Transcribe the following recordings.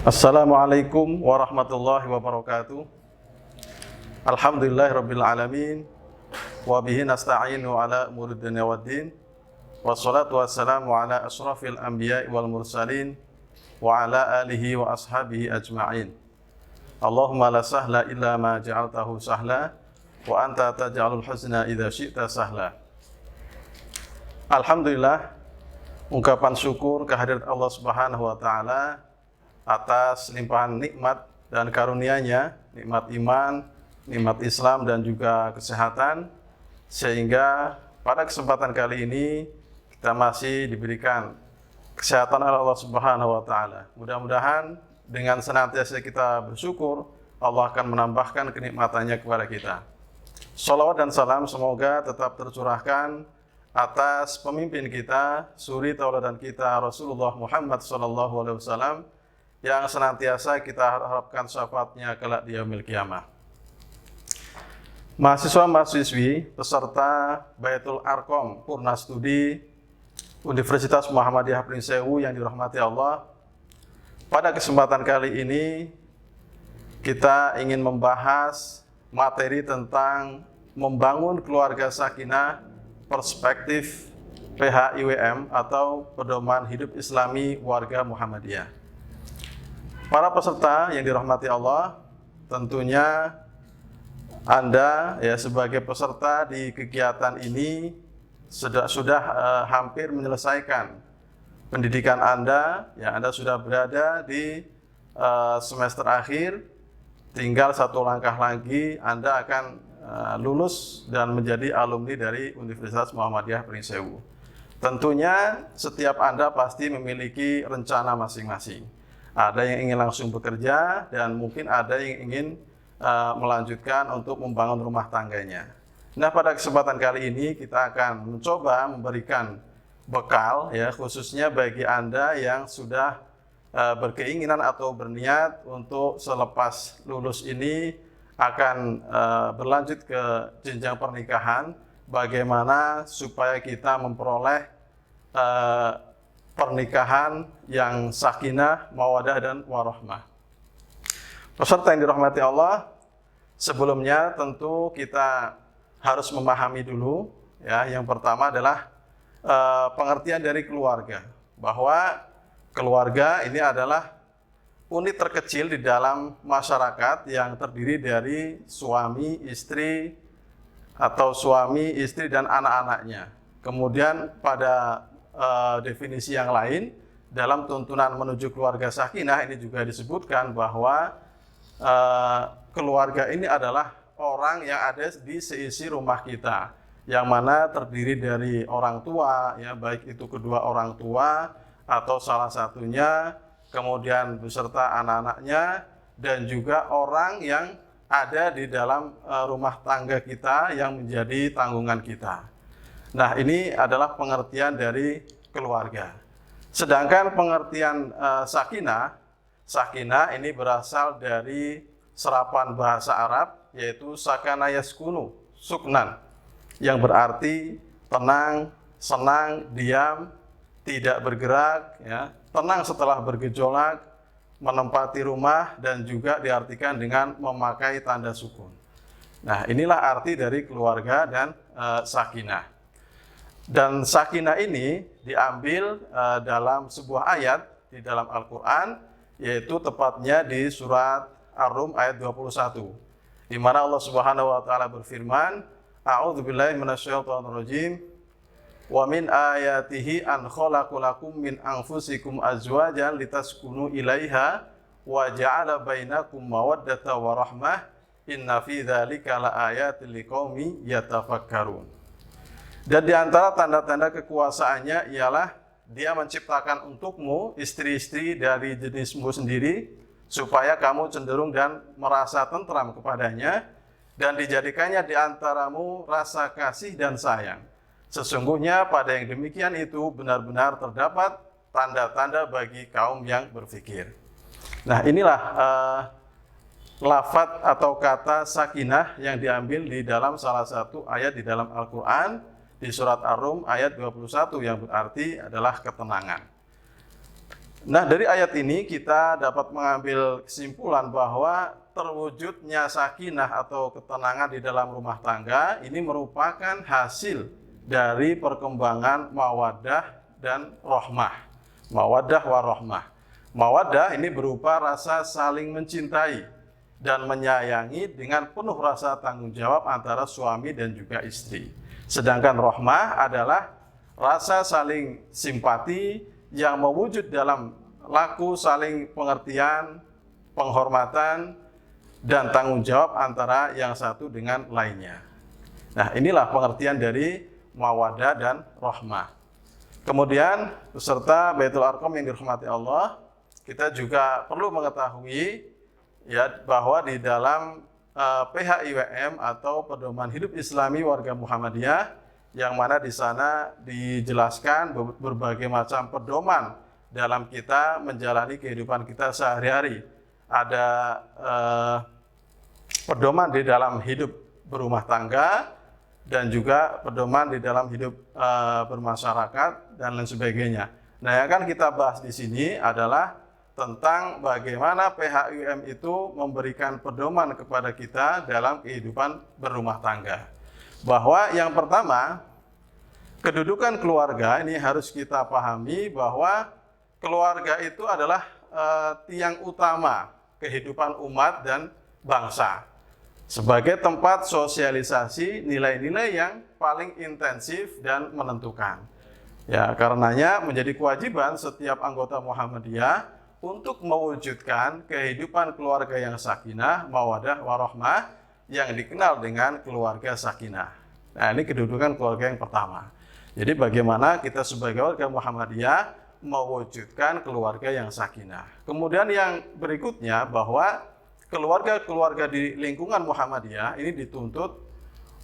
Assalamualaikum warahmatullahi wabarakatuh. Alhamdulillahirabbil alamin wa bihi nasta'inu ala umuri dunya waddin. Wassalatu wassalamu ala asyrafil anbiya'i wal mursalin wa ala alihi wa ashabihi ajma'in. Allahumma la sahla illa ma ja'altahu sahla wa anta taj'alul huzna idza syi'ta sahla. Alhamdulillah, ungkapan syukur kehadirat Allah Subhanahu wa taala atas limpahan nikmat dan karunia-Nya, nikmat iman, nikmat Islam dan juga kesehatan, sehingga pada kesempatan kali ini kita masih diberikan kesehatan oleh Allah Subhanahu wa taala. Mudah-mudahan dengan senantiasa kita bersyukur, Allah akan menambahkan kenikmatannya kepada kita. Shalawat dan salam semoga tetap tercurahkan atas pemimpin kita, suri tauladan kita, Rasulullah Muhammad SAW, yang senantiasa kita harapkan syafaatnya kelak di yaumil qiyamah. Mahasiswa-mahasiswi peserta Baitul Arqam Purna Studi Universitas Muhammadiyah Prinsewu yang dirahmati Allah, pada kesempatan kali ini kita ingin membahas materi tentang membangun keluarga sakinah, perspektif PHIWM atau Pedoman Hidup Islami Warga Muhammadiyah. Para peserta yang dirahmati Allah, tentunya Anda ya sebagai peserta di kegiatan ini sudah hampir menyelesaikan pendidikan Anda, ya Anda sudah berada di semester akhir, tinggal satu langkah lagi Anda akan lulus dan menjadi alumni dari Universitas Muhammadiyah Prinsewu. Tentunya setiap Anda pasti memiliki rencana masing-masing. Ada yang ingin langsung bekerja dan mungkin ada yang ingin melanjutkan untuk membangun rumah tangganya. Nah, pada kesempatan kali ini kita akan mencoba memberikan bekal ya, khususnya bagi Anda yang sudah berkeinginan atau berniat untuk selepas lulus ini akan berlanjut ke jenjang pernikahan, bagaimana supaya kita memperoleh pernikahan yang sakinah, mawadah dan warahmah. Peserta yang dirahmati Allah, sebelumnya tentu kita harus memahami dulu ya, yang pertama adalah pengertian dari keluarga, bahwa keluarga ini adalah unit terkecil di dalam masyarakat yang terdiri dari suami, istri atau suami, istri dan anak-anaknya. Kemudian pada definisi yang lain dalam tuntunan menuju keluarga sakinah ini juga disebutkan bahwa keluarga ini adalah orang yang ada di seisi rumah kita, yang mana terdiri dari orang tua ya, baik itu kedua orang tua atau salah satunya, kemudian beserta anak-anaknya, dan juga orang yang ada di dalam rumah tangga kita yang menjadi tanggungan kita. Nah, ini adalah pengertian dari keluarga. Sedangkan pengertian sakinah ini berasal dari serapan bahasa Arab, yaitu sakana yaskunu, suknan, yang berarti tenang, senang, diam, tidak bergerak, ya, tenang setelah bergejolak, menempati rumah, dan juga diartikan dengan memakai tanda sukun. Nah, inilah arti dari keluarga dan sakinah. Dan sakinah ini diambil dalam sebuah ayat di dalam Al-Quran, yaitu tepatnya di surat Ar-Rum ayat 21, di mana Allah Subhanahu wa taala berfirman, A'udzubillahi minasyaitonirrajim, wa min ayatihi an khalaqalakum min anfusikum azwajan litaskunu ilaiha wa ja'ala bainakum mawaddatan wa rahmah inna fi dzalika laayatil liqaumin yatafakkarun. Dan di antara tanda-tanda kekuasaannya ialah Dia menciptakan untukmu istri-istri dari jenismu sendiri, supaya kamu cenderung dan merasa tentram kepadanya, dan dijadikannya di antaramu rasa kasih dan sayang. Sesungguhnya pada yang demikian itu benar-benar terdapat tanda-tanda bagi kaum yang berfikir. Nah, inilah lafadz atau kata sakinah yang diambil di dalam salah satu ayat di dalam Al-Quran, di surat Ar-Rum ayat 21, yang berarti adalah ketenangan. Nah, dari ayat ini kita dapat mengambil kesimpulan bahwa terwujudnya sakinah atau ketenangan di dalam rumah tangga ini merupakan hasil dari perkembangan mawaddah dan rahmah. Mawaddah warahmah. Mawaddah ini berupa rasa saling mencintai dan menyayangi dengan penuh rasa tanggung jawab antara suami dan juga istri. Sedangkan rahmah adalah rasa saling simpati yang mewujud dalam laku saling pengertian, penghormatan, dan tanggung jawab antara yang satu dengan lainnya. Nah, inilah pengertian dari mawaddah dan rahmah. Kemudian, peserta Baitul Arqam yang dirahmati Allah, kita juga perlu mengetahui ya bahwa di dalam PHIWM atau Pedoman Hidup Islami Warga Muhammadiyah, yang mana di sana dijelaskan berbagai macam pedoman dalam kita menjalani kehidupan kita sehari-hari. Ada pedoman di dalam hidup berumah tangga dan juga pedoman di dalam hidup bermasyarakat dan lain sebagainya. Nah, yang akan kita bahas di sini adalah tentang bagaimana PHIWM itu memberikan pedoman kepada kita dalam kehidupan berumah tangga. Bahwa yang pertama, kedudukan keluarga ini harus kita pahami bahwa keluarga itu adalah tiang utama kehidupan umat dan bangsa. Sebagai tempat sosialisasi nilai-nilai yang paling intensif dan menentukan. Ya, karenanya menjadi kewajiban setiap anggota Muhammadiyah untuk mewujudkan kehidupan keluarga yang sakinah, mawaddah, warahmah yang dikenal dengan keluarga sakinah. Nah, ini kedudukan keluarga yang pertama. Jadi bagaimana kita sebagai warga Muhammadiyah mewujudkan keluarga yang sakinah. Kemudian yang berikutnya bahwa keluarga-keluarga di lingkungan Muhammadiyah ini dituntut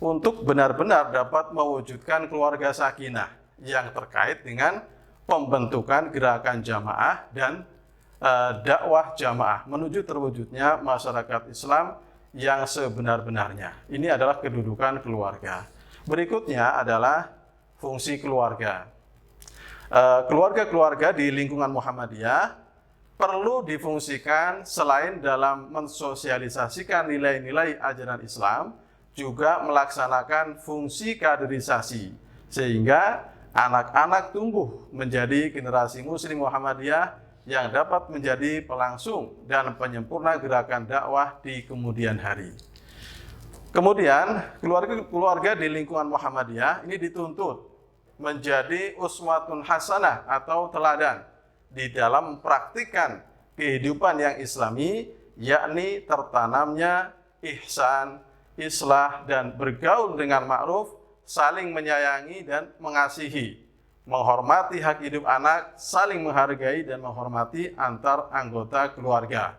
untuk benar-benar dapat mewujudkan keluarga sakinah yang terkait dengan pembentukan gerakan jamaah dan dakwah jamaah menuju terwujudnya masyarakat Islam yang sebenar-benarnya. Ini adalah kedudukan keluarga. Berikutnya adalah fungsi keluarga. Keluarga-keluarga di lingkungan Muhammadiyah perlu difungsikan selain dalam mensosialisasikan nilai-nilai ajaran Islam, juga melaksanakan fungsi kaderisasi, sehingga anak-anak tumbuh menjadi generasi muslim Muhammadiyah yang dapat menjadi pelangsung dan penyempurna gerakan dakwah di kemudian hari. Kemudian, keluarga di lingkungan Muhammadiyah ini dituntut menjadi uswatun hasanah atau teladan di dalam mempraktikkan kehidupan yang islami, yakni tertanamnya ihsan, islah, dan bergaul dengan ma'ruf, saling menyayangi dan mengasihi, menghormati hak hidup anak, saling menghargai dan menghormati antar anggota keluarga.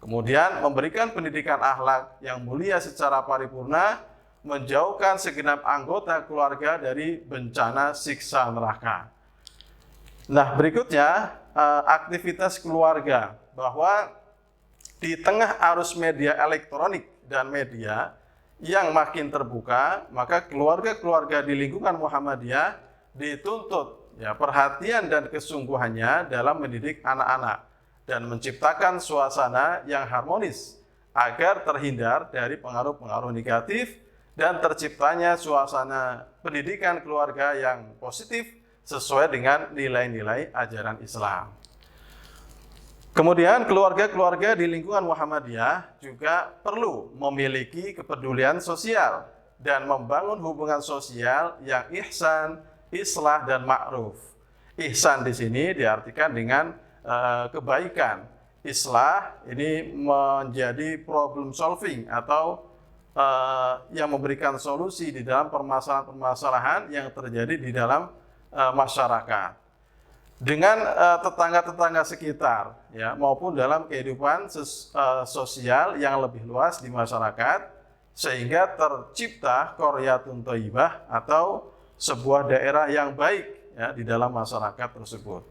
Kemudian memberikan pendidikan akhlak yang mulia secara paripurna, menjauhkan segenap anggota keluarga dari bencana siksa neraka. Nah, berikutnya aktivitas keluarga, bahwa di tengah arus media elektronik dan media yang makin terbuka, maka keluarga-keluarga di lingkungan Muhammadiyah dituntut ya perhatian dan kesungguhannya dalam mendidik anak-anak dan menciptakan suasana yang harmonis agar terhindar dari pengaruh-pengaruh negatif dan terciptanya suasana pendidikan keluarga yang positif sesuai dengan nilai-nilai ajaran Islam. Kemudian keluarga-keluarga di lingkungan Muhammadiyah juga perlu memiliki kepedulian sosial dan membangun hubungan sosial yang ihsan, islah, dan ma'ruf. Ihsan di sini diartikan dengan kebaikan. Islah ini menjadi problem solving atau yang memberikan solusi di dalam permasalahan-permasalahan yang terjadi di dalam masyarakat dengan tetangga-tetangga sekitar ya, maupun dalam kehidupan sosial yang lebih luas di masyarakat, sehingga tercipta qaryatun thayyibah atau sebuah daerah yang baik ya, di dalam masyarakat tersebut.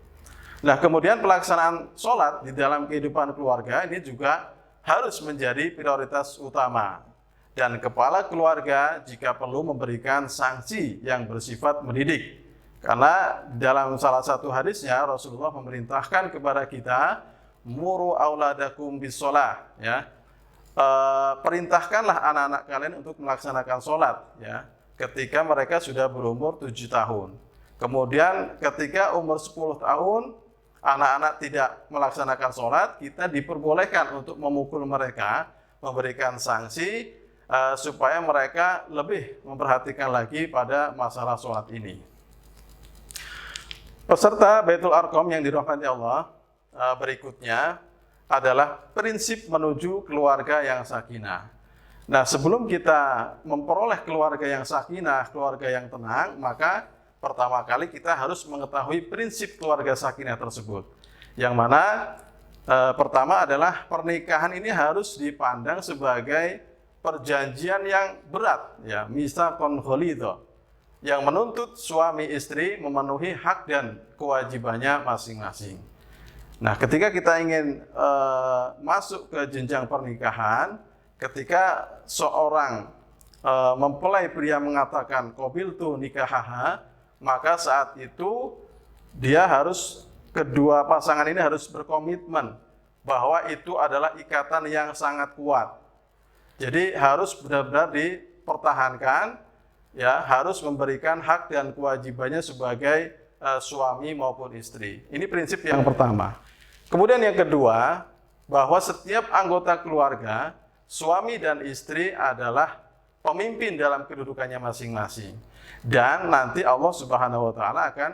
Nah, kemudian pelaksanaan sholat di dalam kehidupan keluarga ini juga harus menjadi prioritas utama. Dan kepala keluarga jika perlu memberikan sanksi yang bersifat mendidik Karena dalam salah satu hadisnya Rasulullah memerintahkan kepada kita, muru auladakum bisolah, ya, perintahkanlah anak-anak kalian untuk melaksanakan sholat, ya, ketika mereka sudah berumur 7 tahun. Kemudian ketika umur 10 tahun anak-anak tidak melaksanakan sholat, kita diperbolehkan untuk memukul mereka, memberikan sanksi supaya mereka lebih memperhatikan lagi pada masalah sholat ini. Peserta Baitul Arqam yang dirahmati Allah, berikutnya adalah prinsip menuju keluarga yang sakinah. Nah, sebelum kita memperoleh keluarga yang sakinah, keluarga yang tenang, maka pertama kali kita harus mengetahui prinsip keluarga sakinah tersebut. Yang mana pertama adalah pernikahan ini harus dipandang sebagai perjanjian yang berat, ya, mitsaqon ghalidha, yang menuntut suami istri memenuhi hak dan kewajibannya masing-masing. Nah, ketika kita ingin masuk ke jenjang pernikahan, ketika seorang mempelai pria mengatakan qabiltu nikahaha, maka saat itu dia harus, kedua pasangan ini harus berkomitmen bahwa itu adalah ikatan yang sangat kuat. Jadi harus benar-benar dipertahankan, ya, harus memberikan hak dan kewajibannya sebagai suami maupun istri. Ini prinsip yang pertama. Kemudian yang kedua, bahwa setiap anggota keluarga, suami dan istri adalah pemimpin dalam kedudukannya masing-masing. Dan nanti Allah Subhanahu wa taala akan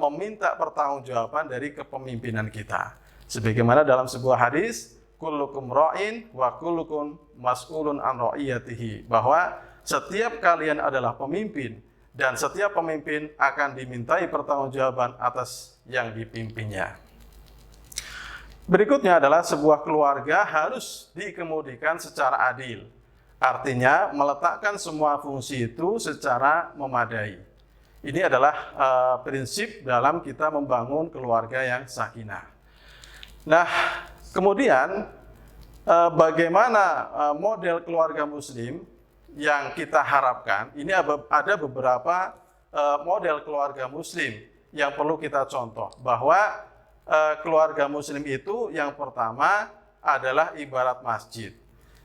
meminta pertanggungjawaban dari kepemimpinan kita. Sebagaimana dalam sebuah hadis, kullukum ra'in wa kullukum mas'ulun an ra'iyatihi, bahwa setiap kalian adalah pemimpin dan setiap pemimpin akan dimintai pertanggungjawaban atas yang dipimpinnya. Berikutnya adalah sebuah keluarga harus dikemudikan secara adil. Artinya meletakkan semua fungsi itu secara memadai. Ini adalah prinsip dalam kita membangun keluarga yang sakinah. Nah, kemudian bagaimana model keluarga muslim yang kita harapkan? Ini ada beberapa model keluarga muslim yang perlu kita contoh, bahwa keluarga muslim itu yang pertama adalah ibarat masjid,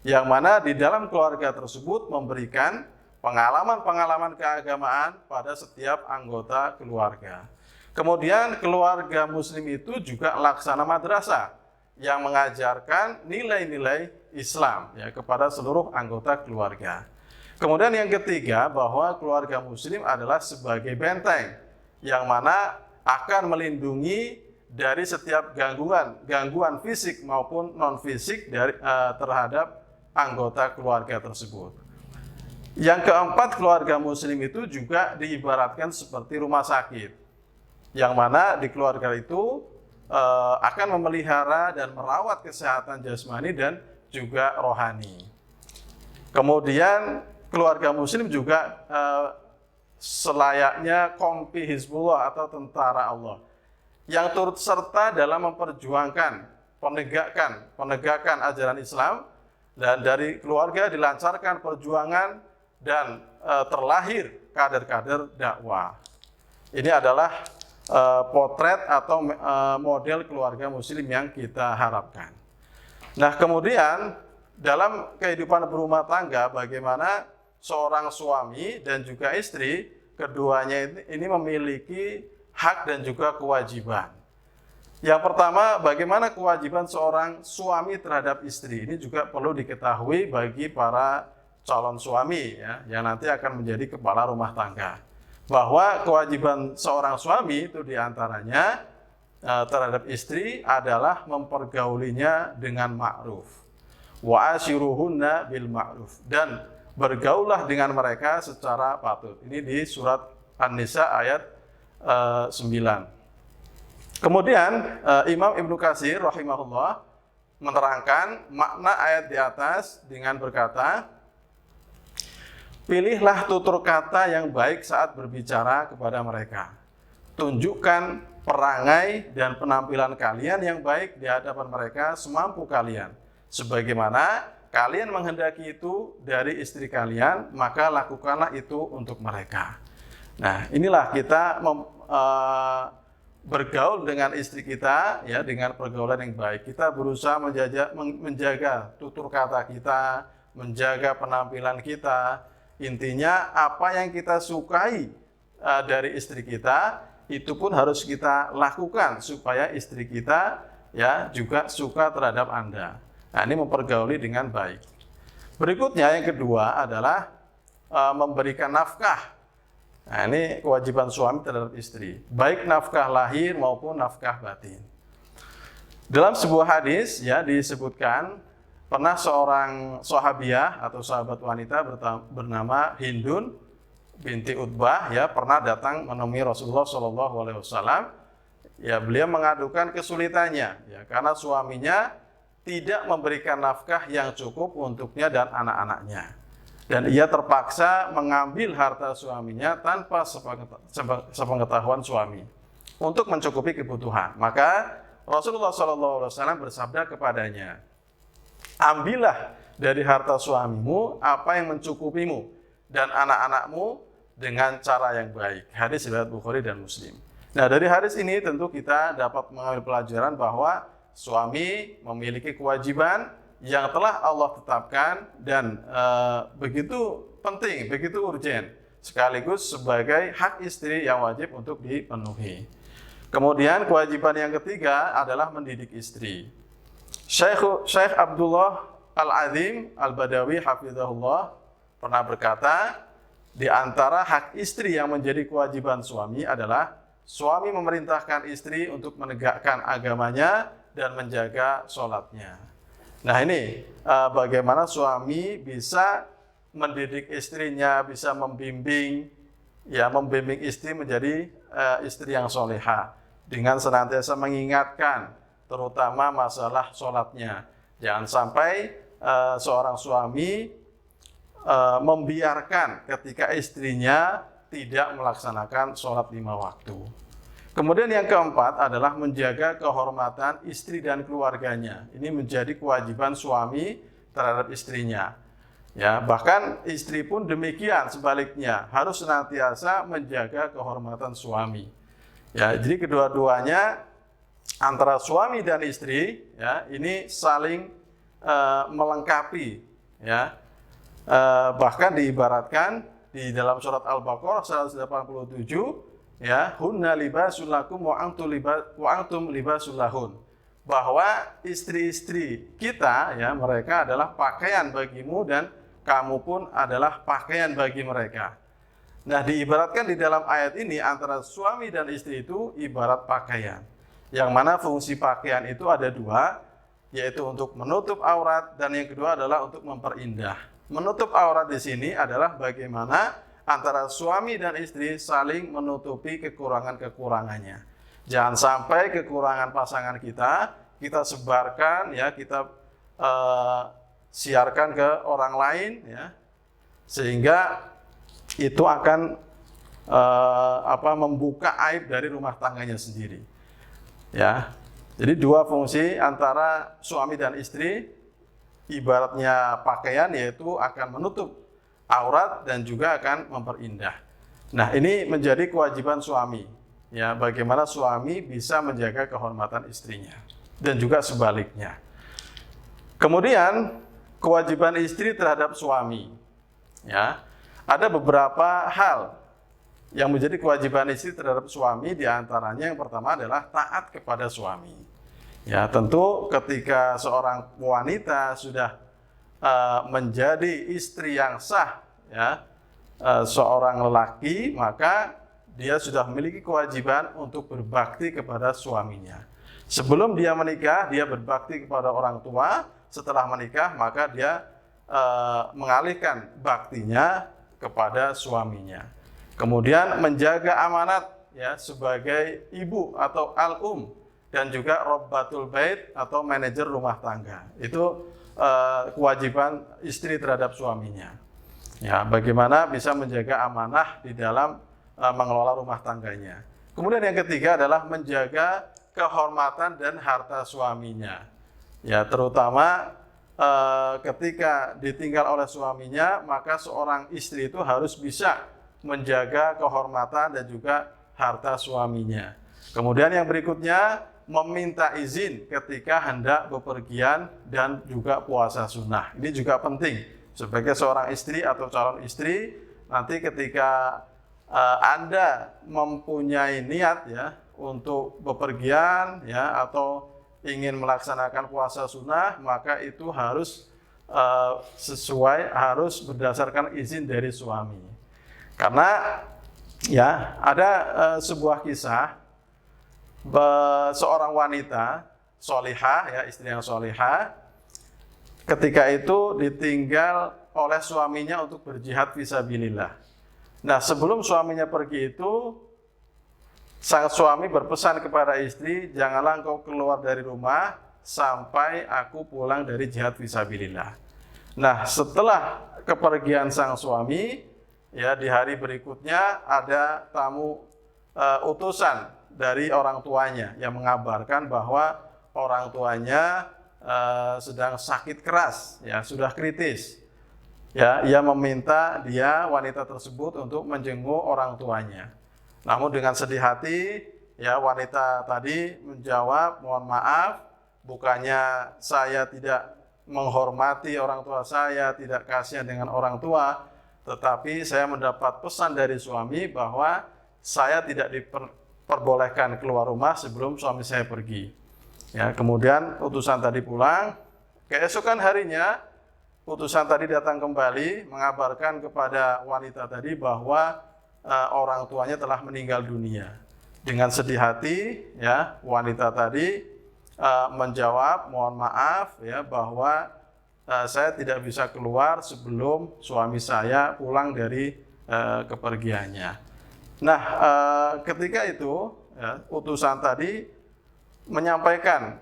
yang mana di dalam keluarga tersebut memberikan pengalaman-pengalaman keagamaan pada setiap anggota keluarga. Kemudian keluarga muslim itu juga laksana madrasah yang mengajarkan nilai-nilai Islam, ya, kepada seluruh anggota keluarga. Kemudian yang ketiga, bahwa keluarga muslim adalah sebagai benteng yang mana akan melindungi dari setiap gangguan fisik maupun non fisik terhadap anggota keluarga tersebut. Yang keempat, keluarga muslim itu juga diibaratkan seperti rumah sakit, yang mana di keluarga itu akan memelihara dan merawat kesehatan jasmani dan juga rohani. Kemudian keluarga muslim juga selayaknya kompi Hizbullah atau tentara Allah, yang turut serta dalam memperjuangkan penegakan ajaran Islam, dan dari keluarga dilancarkan perjuangan dan terlahir kader-kader dakwah. Ini adalah potret atau model keluarga muslim yang kita harapkan. Nah, kemudian dalam kehidupan berumah tangga, bagaimana seorang suami dan juga istri, keduanya ini memiliki hak dan juga kewajiban. Yang pertama, bagaimana kewajiban seorang suami terhadap istri. Ini juga perlu diketahui bagi para calon suami, ya, yang nanti akan menjadi kepala rumah tangga. Bahwa kewajiban seorang suami itu diantaranya terhadap istri adalah mempergaulinya dengan ma'ruf. Wa asyiruhunna bil ma'ruf, dan bergaullah dengan mereka secara patut. Ini di surat An-Nisa ayat 9. Kemudian Imam Ibnu Katsir rahimahullah menerangkan makna ayat di atas dengan berkata, pilihlah tutur kata yang baik saat berbicara kepada mereka. Tunjukkan perangai dan penampilan kalian yang baik di hadapan mereka semampu kalian. Sebagaimana kalian menghendaki itu dari istri kalian, maka lakukanlah itu untuk mereka. Nah, inilah kita bergaul dengan istri kita ya dengan pergaulan yang baik. Kita berusaha menjaga tutur kata kita, menjaga penampilan kita. Intinya apa yang kita sukai dari istri kita itu pun harus kita lakukan supaya istri kita ya juga suka terhadap Anda. Nah, ini mempergauli dengan baik. Berikutnya yang kedua adalah memberikan nafkah. Nah, ini kewajiban suami terhadap istri, baik nafkah lahir maupun nafkah batin. Dalam sebuah hadis ya disebutkan pernah seorang sahabiah atau sahabat wanita bernama Hindun binti Utbah ya pernah datang menemui Rasulullah SAW. Ya, beliau mengadukan kesulitannya ya karena suaminya tidak memberikan nafkah yang cukup untuknya dan anak-anaknya. Dan ia terpaksa mengambil harta suaminya tanpa sepengetahuan suami untuk mencukupi kebutuhan. Maka Rasulullah SAW bersabda kepadanya, ambillah dari harta suamimu apa yang mencukupimu dan anak-anakmu dengan cara yang baik. Hadis riwayat Bukhari dan Muslim. Nah, dari hadis ini tentu kita dapat mengambil pelajaran bahwa suami memiliki kewajiban yang telah Allah tetapkan dan begitu penting, begitu urgen, sekaligus sebagai hak istri yang wajib untuk dipenuhi. Kemudian kewajiban yang ketiga adalah mendidik istri. Syekh Abdullah Al-Azim Al-Badawi hafizahullah pernah berkata, di antara hak istri yang menjadi kewajiban suami adalah suami memerintahkan istri untuk menegakkan agamanya dan menjaga sholatnya. Nah, ini bagaimana suami bisa mendidik istrinya, bisa membimbing istri menjadi istri yang soleha dengan senantiasa mengingatkan terutama masalah sholatnya. Jangan sampai seorang suami membiarkan ketika istrinya tidak melaksanakan sholat 5 waktu. Kemudian yang keempat adalah menjaga kehormatan istri dan keluarganya. Ini menjadi kewajiban suami terhadap istrinya. Ya, bahkan istri pun demikian sebaliknya, harus senantiasa menjaga kehormatan suami. Ya, jadi kedua-duanya antara suami dan istri ya, ini saling melengkapi ya. Bahkan diibaratkan di dalam surat Al-Baqarah 187 ya, hunna libasul lakum wa antum libasul lahun, bahwa istri-istri kita ya mereka adalah pakaian bagimu dan kamu pun adalah pakaian bagi mereka. Nah, diibaratkan di dalam ayat ini antara suami dan istri itu ibarat pakaian, yang mana fungsi pakaian itu ada dua, yaitu untuk menutup aurat dan yang kedua adalah untuk memperindah. Menutup aurat di sini adalah bagaimana antara suami dan istri saling menutupi kekurangan-kekurangannya. Jangan sampai kekurangan pasangan kita sebarkan ya, kita siarkan ke orang lain ya, sehingga itu akan membuka aib dari rumah tangganya sendiri. Ya. Jadi dua fungsi antara suami dan istri ibaratnya pakaian, yaitu akan menutup aurat dan juga akan memperindah. Nah, ini menjadi kewajiban suami. Ya, bagaimana suami bisa menjaga kehormatan istrinya dan juga sebaliknya. Kemudian kewajiban istri terhadap suami. Ya, ada beberapa hal yang menjadi kewajiban istri terhadap suami, di antaranya yang pertama adalah taat kepada suami. Ya, tentu ketika seorang wanita sudah menjadi istri yang sah ya, seorang lelaki, maka dia sudah memiliki kewajiban untuk berbakti kepada suaminya. Sebelum dia menikah, dia berbakti kepada orang tua. Setelah menikah, maka dia mengalihkan baktinya kepada suaminya. Kemudian menjaga amanat ya sebagai ibu atau al-um dan juga robbatul bait atau manajer rumah tangga. Itu kewajiban istri terhadap suaminya. Ya, bagaimana bisa menjaga amanah di dalam mengelola rumah tangganya. Kemudian yang ketiga adalah menjaga kehormatan dan harta suaminya. Ya, terutama ketika ditinggal oleh suaminya, maka seorang istri itu harus bisa menjaga kehormatan dan juga harta suaminya. Kemudian yang berikutnya, meminta izin ketika hendak bepergian dan juga puasa sunnah. Ini juga penting sebagai seorang istri atau calon istri. Nanti ketika Anda mempunyai niat ya untuk bepergian ya atau ingin melaksanakan puasa sunnah, maka itu harus harus berdasarkan izin dari suami. Karena ya ada sebuah kisah seorang wanita solihah ya, istri yang solihah, ketika itu ditinggal oleh suaminya untuk berjihad fisabilillah. Nah, sebelum suaminya pergi itu, sang suami berpesan kepada istri, janganlah engkau keluar dari rumah sampai aku pulang dari jihad fisabilillah. Nah, setelah kepergian sang suami, ya di hari berikutnya ada tamu utusan dari orang tuanya yang mengabarkan bahwa orang tuanya sedang sakit keras, ya sudah kritis. Ya, ia meminta wanita tersebut untuk menjenguk orang tuanya. Namun dengan sedih hati, ya wanita tadi menjawab, mohon maaf, bukannya saya tidak menghormati orang tua saya, tidak kasihan dengan orang tua, tetapi saya mendapat pesan dari suami bahwa saya tidak diperbolehkan keluar rumah sebelum suami saya pergi. Ya, kemudian utusan tadi pulang. Keesokan harinya, utusan tadi datang kembali mengabarkan kepada wanita tadi bahwa orang tuanya telah meninggal dunia. Dengan sedih hati, ya wanita tadi menjawab, mohon maaf ya bahwa saya tidak bisa keluar sebelum suami saya pulang dari kepergiannya. Nah, ketika itu ya, utusan tadi menyampaikan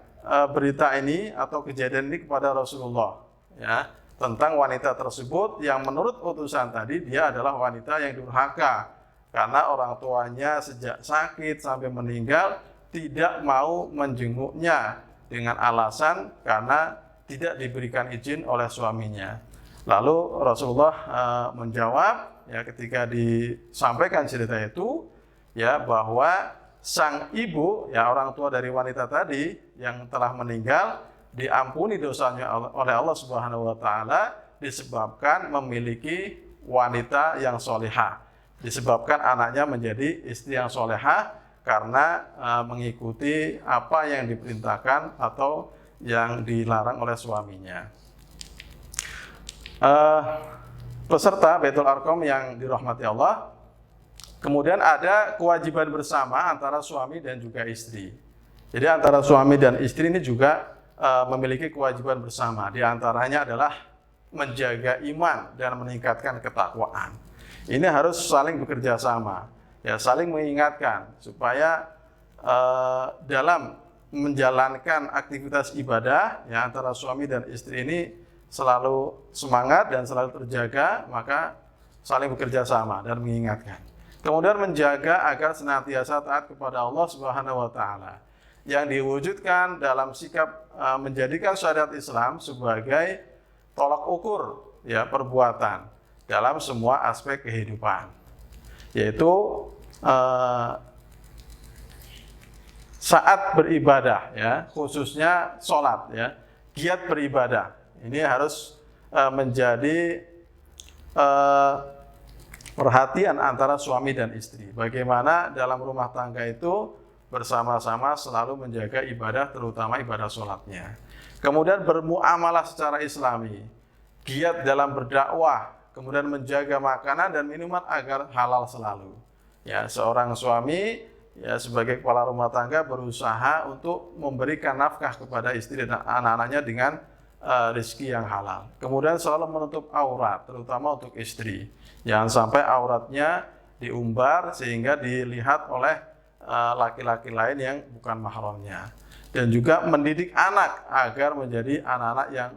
berita ini atau kejadian ini kepada Rasulullah ya, tentang wanita tersebut yang menurut utusan tadi dia adalah wanita yang durhaka karena orang tuanya sejak sakit sampai meninggal tidak mau menjenguknya dengan alasan karena tidak diberikan izin oleh suaminya. Lalu Rasulullah menjawab ya ketika disampaikan cerita itu ya bahwa sang ibu ya orang tua dari wanita tadi yang telah meninggal diampuni dosanya oleh Allah Subhanahu wa taala disebabkan memiliki wanita yang solehah, disebabkan anaknya menjadi istri yang solehah karena mengikuti apa yang diperintahkan atau yang dilarang oleh suaminya. Peserta Baitul Arqam yang dirahmati Allah, kemudian ada kewajiban bersama antara suami dan juga istri. Jadi antara suami dan istri ini juga memiliki kewajiban bersama. Di antaranya adalah menjaga iman dan meningkatkan ketakwaan. Ini harus saling bekerja sama, ya saling mengingatkan supaya dalam menjalankan aktivitas ibadah ya antara suami dan istri ini selalu semangat dan selalu terjaga, maka saling bekerja sama dan mengingatkan. Kemudian menjaga agar senantiasa taat kepada Allah Subhanahu wa taala yang diwujudkan dalam sikap menjadikan syariat Islam sebagai tolak ukur ya perbuatan dalam semua aspek kehidupan, yaitu saat beribadah ya khususnya sholat ya, giat beribadah ini harus menjadi perhatian antara suami dan istri. Bagaimana dalam rumah tangga itu bersama-sama selalu menjaga ibadah, terutama ibadah sholatnya. Kemudian bermuamalah secara islami, giat dalam berdakwah, kemudian menjaga makanan dan minuman agar halal selalu. Ya, seorang suami ya sebagai kepala rumah tangga berusaha untuk memberikan nafkah kepada istri dan anak-anaknya dengan rezeki yang halal. Kemudian selalu menutup aurat, terutama untuk istri. Jangan sampai auratnya diumbar sehingga dilihat oleh laki-laki lain yang bukan mahramnya. Dan juga mendidik anak agar menjadi anak-anak yang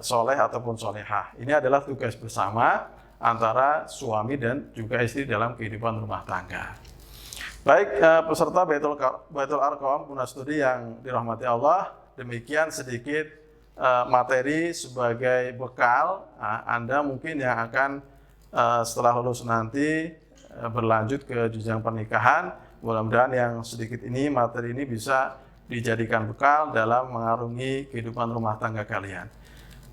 soleh ataupun solehah. Ini adalah tugas bersama antara suami dan juga istri dalam kehidupan rumah tangga. Baik, peserta Baitul Arqam Munastudi yang dirahmati Allah, demikian sedikit materi sebagai bekal Anda mungkin yang akan setelah lulus nanti berlanjut ke jenjang pernikahan. Mudah-mudahan yang sedikit ini, materi ini bisa dijadikan bekal dalam mengarungi kehidupan rumah tangga kalian.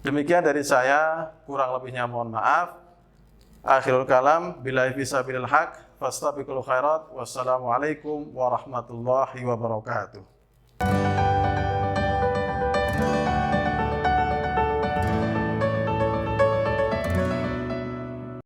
Demikian dari saya, kurang lebihnya mohon maaf. Akhirul kalam, billahi fisabilil haq, fastabiqul khairat, wassalamualaikum warahmatullahi wabarakatuh.